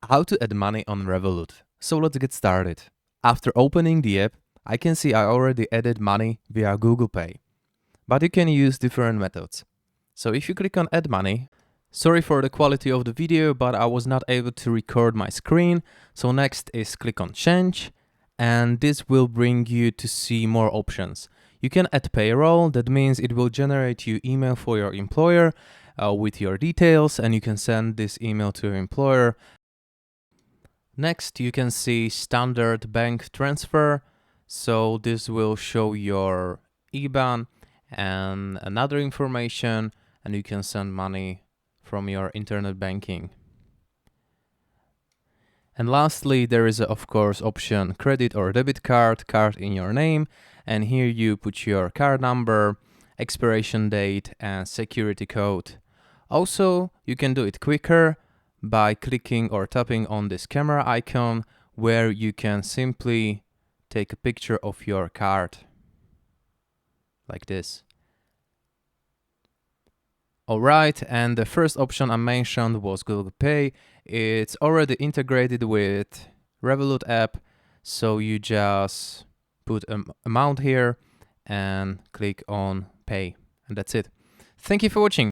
How to add money on Revolut. So let's get started. After opening the app, I can see I already added money via Google Pay. But you can use different methods. So if you click on add money, sorry for the quality of the video, but I was not able to record my screen. So next is click on change, and this will bring you to see more options. You can add payroll, that means it will generate you email for your employer with your details, and you can send this email to your employer. Next, you can see standard bank transfer. So this will show your IBAN and another information, and you can send money from your internet banking. And lastly, there is of course option credit or debit card in your name, and here you put your card number, expiration date, and security code. Also, you can do it quicker by clicking or tapping on this camera icon, where you can simply take a picture of your card like this. Alright, and the first option I mentioned was Google Pay. It's already integrated with Revolut app, so you just put an amount here and click on pay, and that's it. Thank you for watching.